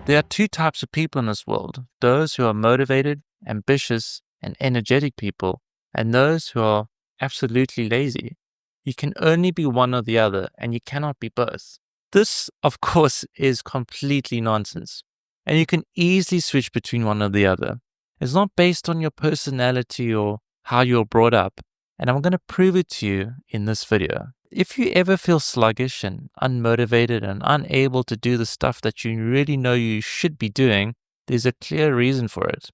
There are two types of people in this world: those who are motivated, ambitious, and energetic people, and those who are absolutely lazy. You can only be one or the other, and you cannot be both. This, of course, is completely nonsense, and you can easily switch between one or the other. It's not based on your personality or how you're brought up, and I'm going to prove it to you in this video. If you ever feel sluggish and unmotivated and unable to do the stuff that you really know you should be doing, there's a clear reason for it.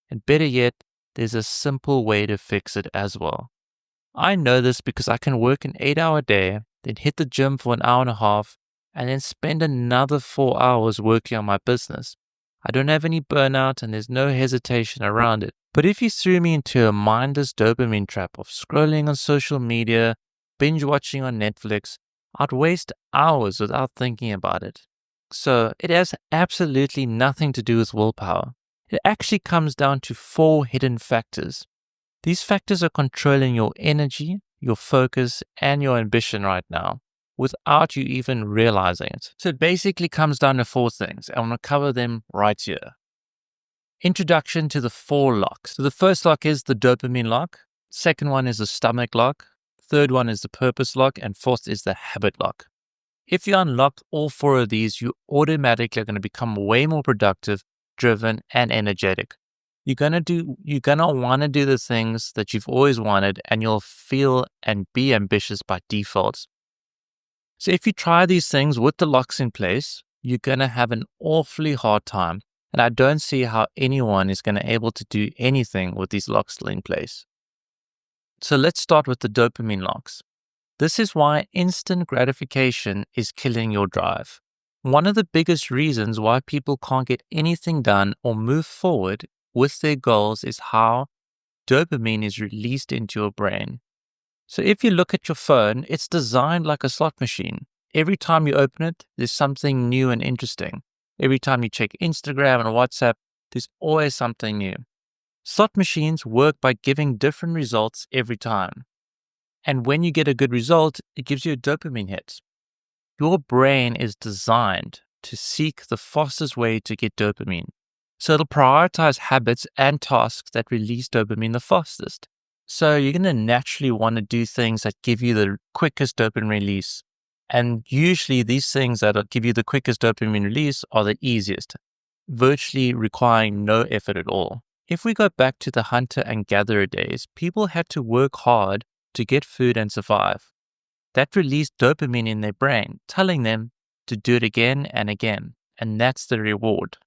And better yet, there's a simple way to fix it as well. I know this because I can work an 8-hour day, then hit the gym for an hour and a half, and then spend another 4 hours working on my business. I don't have any burnout and there's no hesitation around it. But if you threw me into a mindless dopamine trap of scrolling on social media, binge watching on Netflix, I'd waste hours without thinking about it. So it has absolutely nothing to do with willpower. It actually comes down to 4 hidden factors. These factors are controlling your energy, your focus, and your ambition right now, without you even realizing it. So it basically comes down to 4 things. I want to cover them right here. Introduction to the 4 locks. So the first lock is the dopamine lock. Second one is the stomach lock. Third one is the purpose lock. And fourth is the habit lock. If you unlock all 4 of these, you automatically are going to become way more productive, driven, and energetic. You're going to want to do the things that you've always wanted, and you'll feel and be ambitious by default. So if you try these things with the locks in place, you're going to have an awfully hard time. And I don't see how anyone is going to be able to do anything with these locks still in place. So let's start with the dopamine locks. This is why instant gratification is killing your drive. One of the biggest reasons why people can't get anything done or move forward with their goals is how dopamine is released into your brain. So if you look at your phone, it's designed like a slot machine. Every time you open it, there's something new and interesting. Every time you check Instagram and WhatsApp, there's always something new. Slot machines work by giving different results every time. And when you get a good result, it gives you a dopamine hit. Your brain is designed to seek the fastest way to get dopamine. So it'll prioritize habits and tasks that release dopamine the fastest. So you're going to naturally want to do things that give you the quickest dopamine release. And usually these things that give you the quickest dopamine release are the easiest, virtually requiring no effort at all. If we go back to the hunter and gatherer days, people had to work hard to get food and survive. That released dopamine in their brain, telling them to do it again and again. And that's the reward.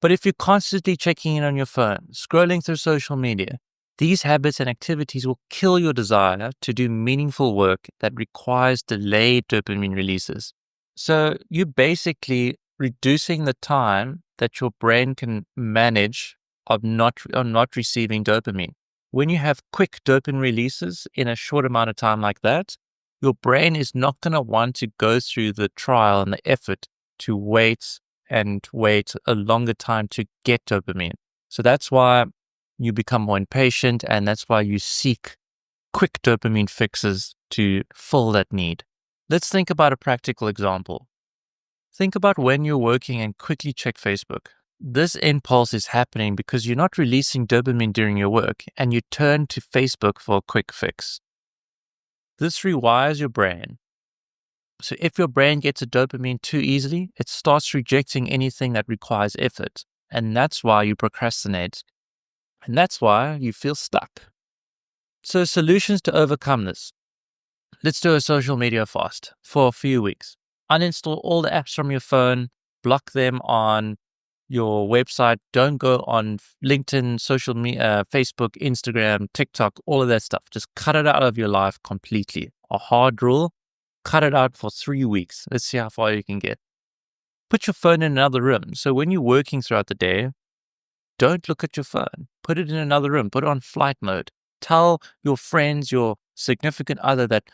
But if you're constantly checking in on your phone, scrolling through social media, these habits and activities will kill your desire to do meaningful work that requires delayed dopamine releases. So you're basically reducing the time that your brain can manage of not receiving dopamine. When you have quick dopamine releases in a short amount of time like that, your brain is not going to want to go through the trial and the effort to wait a longer time to get dopamine. So that's why you become more impatient, and that's why you seek quick dopamine fixes to fill that need. Let's think about a practical example. Think about when you're working and quickly check Facebook. This impulse is happening because you're not releasing dopamine during your work, and you turn to Facebook for a quick fix. This rewires your brain. So if your brain gets a dopamine too easily, it starts rejecting anything that requires effort. And that's why you procrastinate. And that's why you feel stuck. So solutions to overcome this. Let's do a social media fast for a few weeks. Uninstall all the apps from your phone, block them on your website. Don't go on LinkedIn, social media, Facebook, Instagram, TikTok, all of that stuff. Just cut it out of your life completely. A hard rule, cut it out for 3 weeks. Let's see how far you can get. Put your phone in another room. So when you're working throughout the day, don't look at your phone. Put it in another room. Put it on flight mode. Tell your friends, your significant other that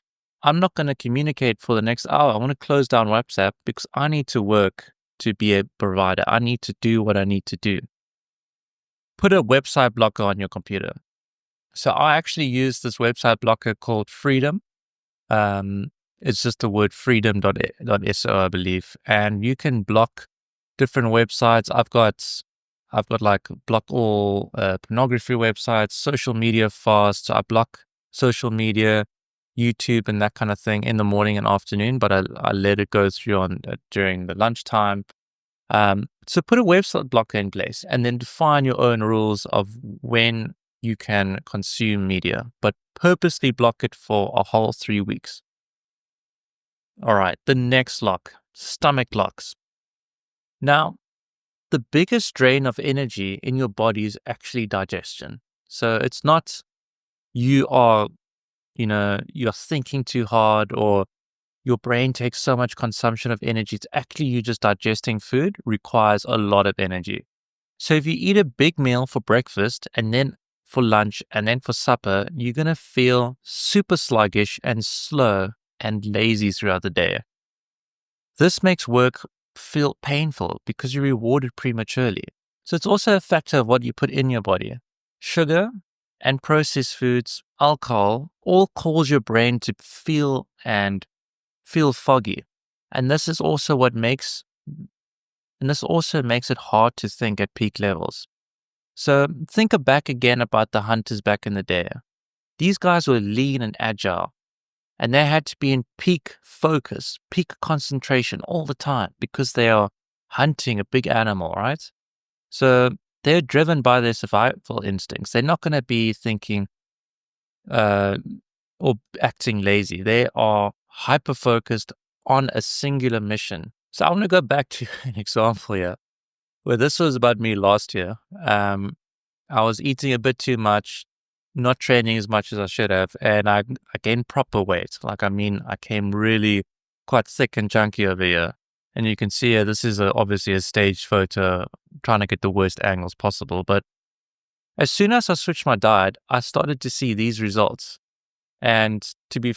I'm not going to communicate for the next hour. I want to close down WhatsApp because I need to work to be a provider. I need to do what I need to do. Put a website blocker on your computer. So I actually use this website blocker called Freedom. It's just the word freedom.so, I believe. And you can block different websites. I've got like block all pornography websites, social media fast. So I block social media, YouTube, and that kind of thing in the morning and afternoon, but I let it go through on during the lunchtime. So put a website blocker in place and then define your own rules of when you can consume media, but purposely block it for a whole 3 weeks. All right, the next lock, stomach locks. Now, the biggest drain of energy in your body is actually digestion. So it's not you are, you're thinking too hard or your brain takes so much consumption of energy. It's actually you just digesting food requires a lot of energy. So if you eat a big meal for breakfast and then for lunch and then for supper, you're going to feel super sluggish and slow and lazy throughout the day. This makes work feel painful because you're rewarded prematurely. So it's also a factor of what you put in your body. Sugar and processed foods, alcohol, all cause your brain to feel foggy. And this is also makes it hard to think at peak levels. So think back again about the hunters back in the day. These guys were lean and agile, and they had to be in peak focus, peak concentration all the time because they are hunting a big animal, right? So they're driven by their survival instincts. They're not going to be thinking uh, or acting lazy. They are hyper focused on a singular mission. So I want to go back to an example here where this was about me last year. I was eating a bit too much, not training as much as I should have, and I gained proper weight. I came really quite thick and chunky over here. And you can see here, this is obviously a staged photo, trying to get the worst angles possible. But as soon as I switched my diet, I started to see these results. And to be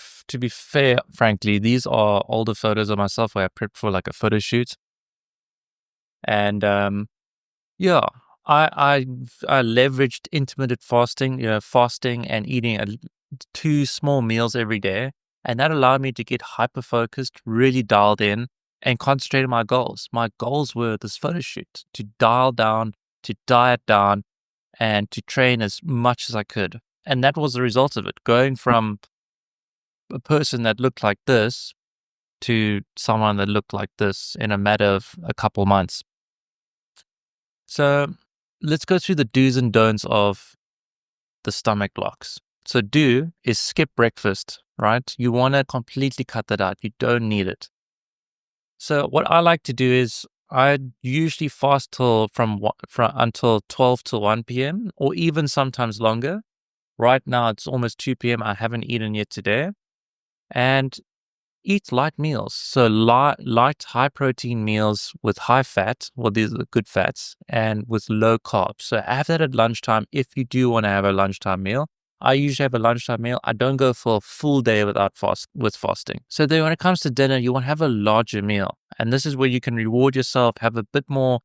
fair, frankly, these are older photos of myself where I prepped for like a photo shoot. And yeah, I leveraged intermittent fasting, fasting and eating two small meals every day, and that allowed me to get hyper focused, really dialed in, and concentrate on my goals. My goals were this photo shoot, to dial down, to diet down, and to train as much as I could. And that was the result of it, going from a person that looked like this to someone that looked like this in a matter of a couple months. So let's go through the do's and don'ts of the stomach blocks. So do is skip breakfast, right? You want to completely cut that out. You don't need it. So what I like to do is I usually fast until 12 till 1 p.m. or even sometimes longer. Right now it's almost 2 p.m. I haven't eaten yet today. And eat light meals. So light, high protein meals with high fat. Well, these are good fats and with low carbs. So have that at lunchtime if you do want to have a lunchtime meal. I usually have a lunchtime meal. I don't go for a full day with fasting. So then when it comes to dinner, you want to have a larger meal. And this is where you can reward yourself, have a bit more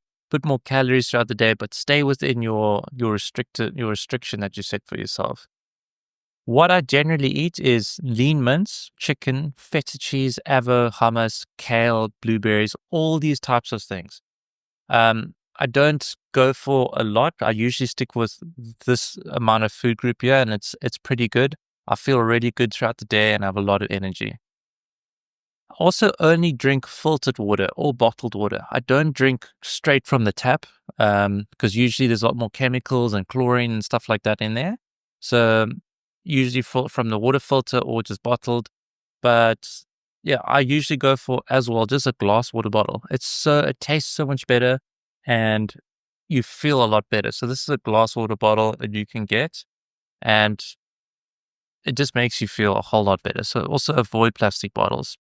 calories throughout the day, but stay within your restriction that you set for yourself. What I generally eat is lean mince, chicken, feta cheese, avo, hummus, kale, blueberries, all these types of things. I don't go for a lot. I usually stick with this amount of food group here, and it's pretty good. I feel really good throughout the day and I have a lot of energy. I also only drink filtered water or bottled water. I don't drink straight from the tap because usually there's a lot more chemicals and chlorine and stuff like that in there. So usually from the water filter or just bottled. But yeah, I usually go for as well just a glass water bottle. It tastes so much better and you feel a lot better. So this is a glass water bottle that you can get and it just makes you feel a whole lot better. So also avoid plastic bottles.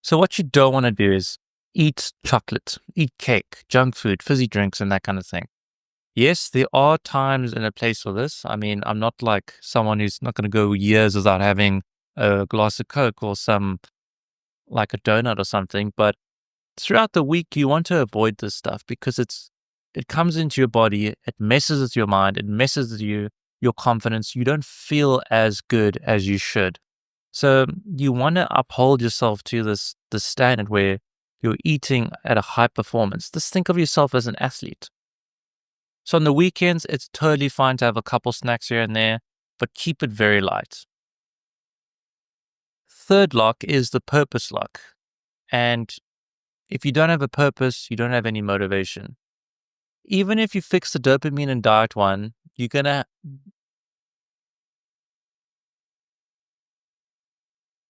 So what you don't want to do is eat chocolate, eat cake, junk food, fizzy drinks, and that kind of thing. Yes, there are times and a place for this. I mean, I'm not like someone who's not going to go years without having a glass of Coke or like a donut or something. But throughout the week, you want to avoid this stuff because it comes into your body, it messes with your mind, it messes with your confidence. You don't feel as good as you should. So you want to uphold yourself to this standard where You're eating at a high performance. Just think of yourself as an athlete. So on the weekends, it's totally fine to have a couple snacks here and there, but keep it very light. Third lock is the purpose lock. And if you don't have a purpose, you don't have any motivation. Even if you fix the dopamine and diet one, you're going to.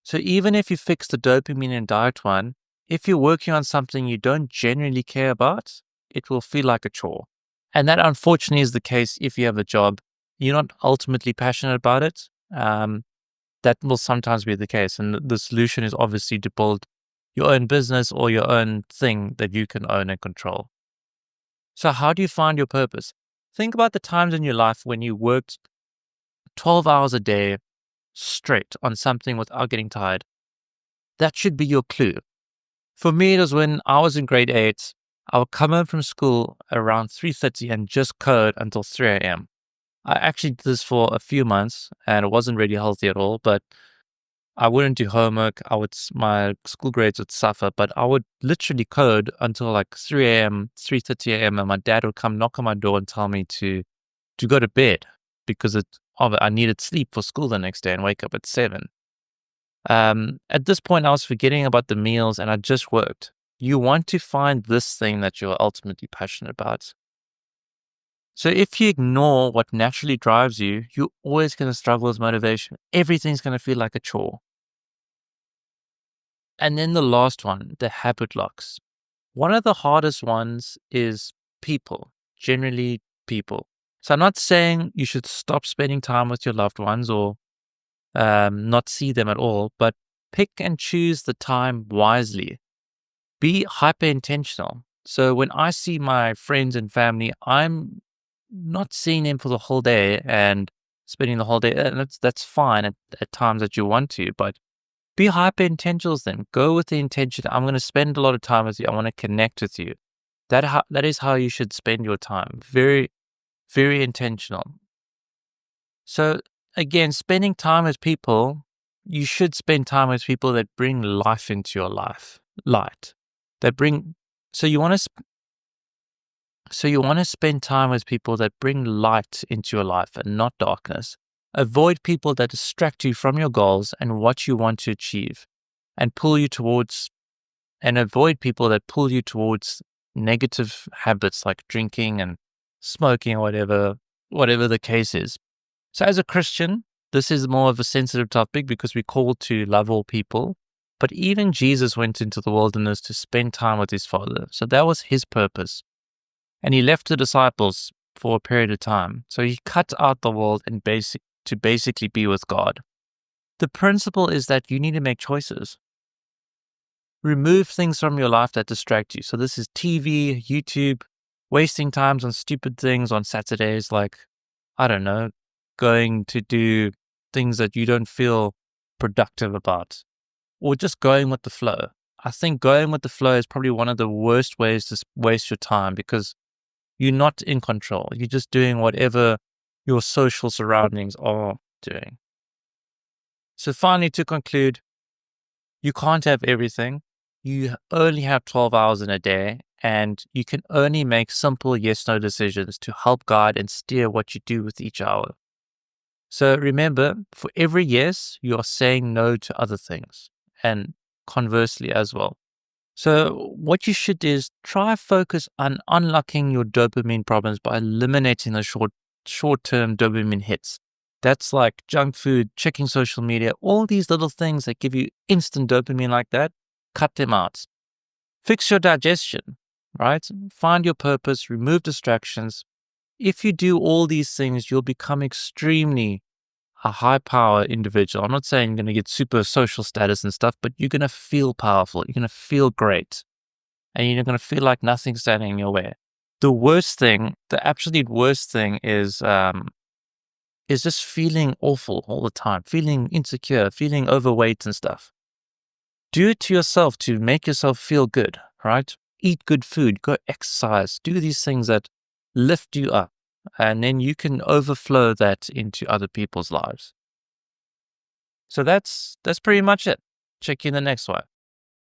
So even if you fix the dopamine and diet one, if you're working on something you don't genuinely care about, it will feel like a chore. And that unfortunately is the case if you have a job, you're not ultimately passionate about it. That will sometimes be the case. And the solution is obviously to build your own business or your own thing that you can own and control. So how do you find your purpose? Think about the times in your life when you worked 12 hours a day straight on something without getting tired. That should be your clue. For me, it was when I was in grade 8. I would come home from school around 3:30 and just code until 3 a.m. I actually did this for a few months and it wasn't really healthy at all, but I wouldn't do homework. My school grades would suffer, but I would literally code until like 3 a.m., 3:30 a.m. and my dad would come knock on my door and tell me to go to bed because I needed sleep for school the next day and wake up at 7. At this point, I was forgetting about the meals and I just worked. You want to find this thing that you're ultimately passionate about. So if you ignore what naturally drives you, you're always going to struggle with motivation. Everything's going to feel like a chore. And then the last one, the habit locks. One of the hardest ones is people, generally people. So I'm not saying you should stop spending time with your loved ones or not see them at all, but pick and choose the time wisely. Be hyper intentional. So when I see my friends and family, I'm not seeing them for the whole day and spending the whole day. And that's fine at times that you want to, but be hyper intentional then. Go with the intention. I'm going to spend a lot of time with you. I want to connect with you. That is how you should spend your time. Very, very intentional. So again, spending time with people, you should spend time with people that bring life into your life, light. That bring so you want to spend time with people that bring light into your life and not darkness. Avoid people that distract you from your goals and what you want to achieve and avoid people that pull you towards negative habits like drinking and smoking or whatever the case is. So as a Christian, this is more of a sensitive topic because we're called to love all people. But even Jesus went into the wilderness to spend time with his Father. So that was his purpose. And he left the disciples for a period of time. So he cut out the world to basically be with God. The principle is that you need to make choices. Remove things from your life that distract you. So this is TV, YouTube, wasting times on stupid things on Saturdays, like, I don't know, going to do things that you don't feel productive about, or just going with the flow. I think going with the flow is probably one of the worst ways to waste your time because you're not in control. You're just doing whatever your social surroundings are doing. So finally, to conclude, you can't have everything. You only have 12 hours in a day, and you can only make simple yes-no decisions to help guide and steer what you do with each hour. So remember, for every yes, you are saying no to other things, and conversely as well. So what you should do is try focus on unlocking your dopamine problems by eliminating the short-term dopamine hits. That's like junk food, checking social media, all these little things that give you instant dopamine like that, cut them out. Fix your digestion, right? Find your purpose, remove distractions. If you do all these things, you'll become extremely a high-power individual. I'm not saying you're going to get super social status and stuff, but you're going to feel powerful. You're going to feel great. And you're going to feel like nothing's standing in your way. The absolute worst thing is just feeling awful all the time, feeling insecure, feeling overweight and stuff. Do it to yourself to make yourself feel good, right? Eat good food, go exercise, do these things that lift you up. And then you can overflow that into other people's lives. So that's pretty much it. Check you in the next one.